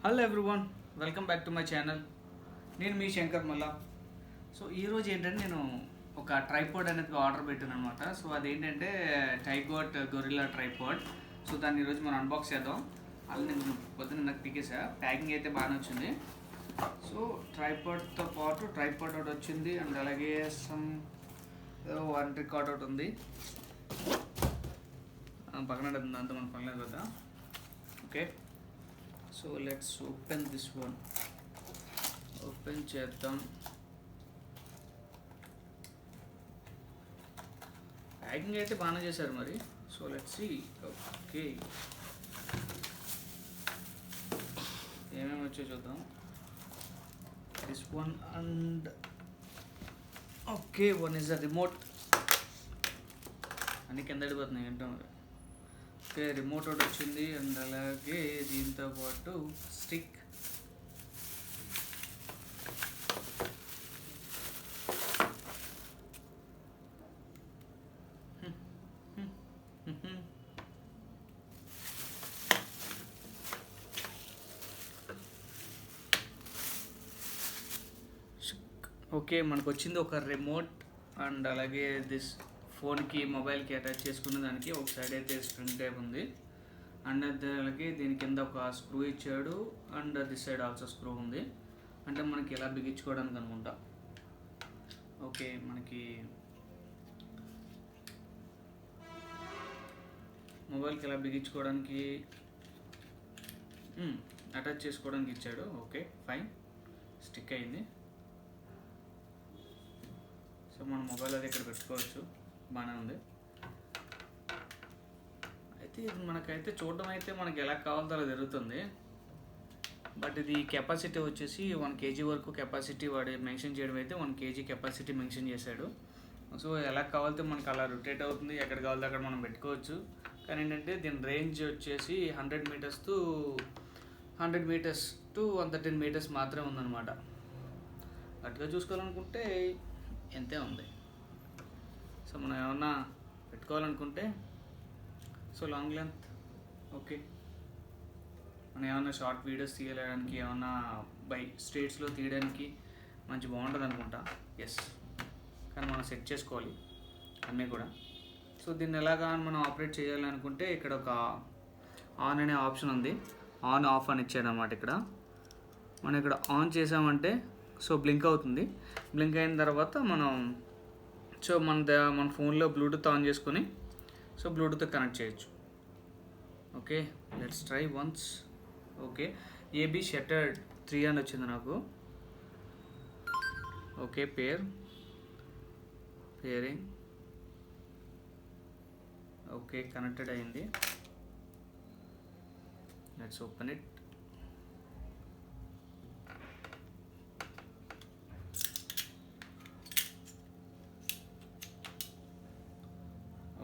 Hello everyone, welcome back to my channel. నేను మీ శంకర్ మల్లా. So ఈరోజు ఏంటంటే నేను ఒక ట్రైపాడ్ అనేది ఆర్డర్ పెట్టాను అనమాట. సో అదేంటంటే టైగోట్ గొరిల్లా ట్రైపాడ్. సో దాన్ని ఈరోజు మనం అన్బాక్స్ చేద్దాం. అలా నేను పొద్దున్న నాకు పికేసా, ప్యాకింగ్ అయితే బాగానే వచ్చింది. సో ట్రైపాడ్తో పాటు ట్రైపాడ్ ఒకటి వచ్చింది అండ్ అలాగే సమ్ వన్ రికార్డ్ ఒకటి ఉంది పక్కన అంత మన పనిలేదు కదా. Okay, so let's open this one. Open చేద్దాం. ప్యాకింగ్ అయితే బాగానే చేశారు మరి. So let's see. ఓకే, ఏమేమి వచ్చో చూద్దాం. This one and okay, one is the remote. అన్ని కింద పడిపోతున్నాయి ఏంటో మరి. ఓకే, రిమోట్ ఒకటి వచ్చింది అండ్ అలాగే దీంతో పాటు స్టిక్. ఓకే, మనకు వచ్చింది ఒక రిమోట్ అండ్ అలాగే దిస్ ఫోన్కి మొబైల్కి అటాచ్ చేసుకునే దానికి ఒక సైడ్ అయితే స్ప్రింగ్ టైప్ ఉంది అండ్ అలాగే దీని కింద ఒక స్క్రూ ఇచ్చాడు and this side also screw ఉంది. అంటే మనకి ఎలా బిగించుకోవడానికి అనుకుంటా. ఓకే, మనకి మొబైల్కి ఎలా బిగించుకోవడానికి అటాచ్ చేసుకోవడానికి ఇచ్చాడు. ఓకే ఫైన్, స్టిక్ అయింది. సో మన మొబైల్ అది ఇక్కడ పెట్టుకోవచ్చు, బాగానే ఉంది. అయితే ఇది మనకైతే చూడడం అయితే మనకి ఎలా కావాలో అలా జరుగుతుంది. బట్ ఇది కెపాసిటీ వచ్చేసి 1 kg వరకు కెపాసిటీ వాడు మెన్షన్ చేయడం అయితే 1 kg కెపాసిటీ మెన్షన్ చేశాడు. సో ఎలా కావాలితే మనకు అలా రొటేట్ అవుతుంది, ఎక్కడ కావాలితే అక్కడ మనం పెట్టుకోవచ్చు. కానీ ఏంటంటే దీని రేంజ్ వచ్చేసి 100 meters to 113 meters మాత్రమే ఉందన్నమాట. అటుగా చూసుకోవాలనుకుంటే ఎంతే ఉంది. సో మనం ఏమన్నా పెట్టుకోవాలనుకుంటే సో లాంగ్ లెంత్. ఓకే, మనం ఏమన్నా షార్ట్ వీడియోస్ తీయడానికి, ఏమన్నా బై స్ట్రీట్స్లో తీయడానికి మంచి బాగుంటుంది అనుకుంటా. ఎస్, కానీ మనం సెట్ చేసుకోవాలి అన్నీ కూడా. సో దీన్ని ఎలాగా మనం ఆపరేట్ చేయాలి అనుకుంటే ఇక్కడ ఒక ఆన్ అనే ఆప్షన్ ఉంది. ఆన్ ఆఫ్ అని ఇచ్చాడు అన్నమాట. ఇక్కడ మనం ఇక్కడ ఆన్ చేసామంటే సో బ్లింక్ అవుతుంది. బ్లింక్ అయిన తర్వాత మనం సో మన ఫోన్లో బ్లూటూత్ ఆన్ చేసుకొని సో బ్లూటూత్ కనెక్ట్ చేయొచ్చు. Okay, let's try once. Okay, AB షట్టర్డ్ 3 అని వచ్చింది నాకు. Okay, pairing. ఓకే, కనెక్టెడ్ అయింది. Let's open it.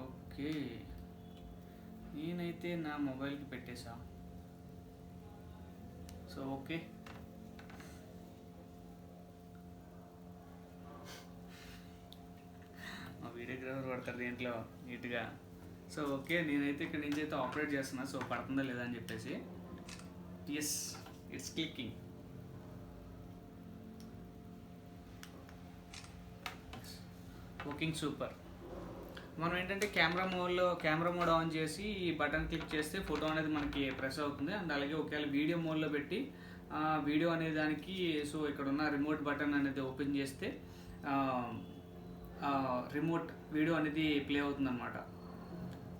ఓకే, నేనైతే నా మొబైల్కి పెట్టేసా. సో ఓకే, మా వీడియోగ్రాఫర్ పడతారు దీంట్లో నీట్గా. సో ఓకే, నేనైతే ఇక్కడ నుంచి అయితే ఆపరేట్ చేస్తున్నా. సో పడుతుందా లేదా అని చెప్పేసి. Yes, it's clicking. Working super. మనం ఏంటంటే కెమెరా మోడ్ ఆన్ చేసి ఈ బటన్ క్లిక్ చేస్తే ఫోటో అనేది మనకి ప్రెస్ అవుతుంది. అండ్ అలాగే ఒకవేళ వీడియో మోడ్లో పెట్టి వీడియో అనే దానికి సో ఇక్కడ ఉన్న రిమోట్ బటన్ అనేది ఓపెన్ చేస్తే రిమోట్ వీడియో అనేది ప్లే అవుతుంది అనమాట.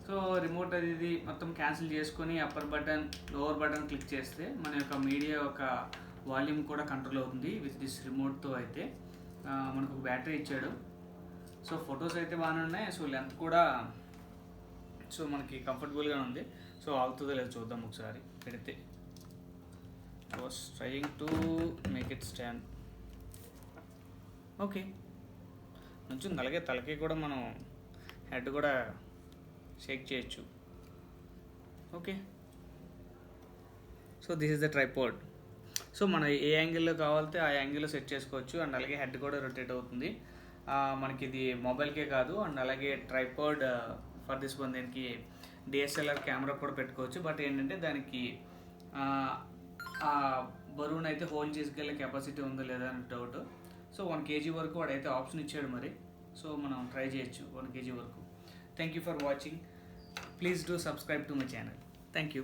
సో రిమోట్ అనేది మొత్తం క్యాన్సిల్ చేసుకొని upper button lower button click చేస్తే మన యొక్క మీడియా యొక్క వాల్యూమ్ కూడా కంట్రోల్ అవుతుంది విత్ దిస్ రిమోట్తో. అయితే మనకు ఒక బ్యాటరీ ఇచ్చాడు. సో ఫొటోస్ అయితే బాగానే ఉన్నాయి. సో లెంత్ కూడా సో మనకి కంఫర్టబుల్గా ఉంది. సో అవుతుందో లేదో చూద్దాం ఒకసారి పెడితే. Was trying to make it stand. Okay, కొంచెం అలాగే తలకి కూడా మనం హెడ్ కూడా షేక్ చేయొచ్చు. Okay, so this is the tripod. So మనం ఏ యాంగిల్లో కావాలితే ఆ యాంగిల్లో సెట్ చేసుకోవచ్చు. అండ్ అలాగే హెడ్ కూడా రొటేట్ అవుతుంది. మనకి ఇది మొబైల్కే కాదు అండ్ అలాగే ట్రైపాడ్ ఫర్ దిస్ వన్ దీనికి డిఎస్ఎల్ఆర్ కెమెరా కూడా పెట్టుకోవచ్చు. బట్ ఏంటంటే దానికి ఆ బరువును అయితే హోల్డ్ చేసుకెళ్ళే కెపాసిటీ ఉందా లేదా అని డౌట్. సో 1 kg వరకు వాడైతే ఆప్షన్ ఇచ్చాడు మరి. సో మనం ట్రై చేయొచ్చు 1 kg వరకు. Thank you for watching. Please do subscribe to my channel. Thank you.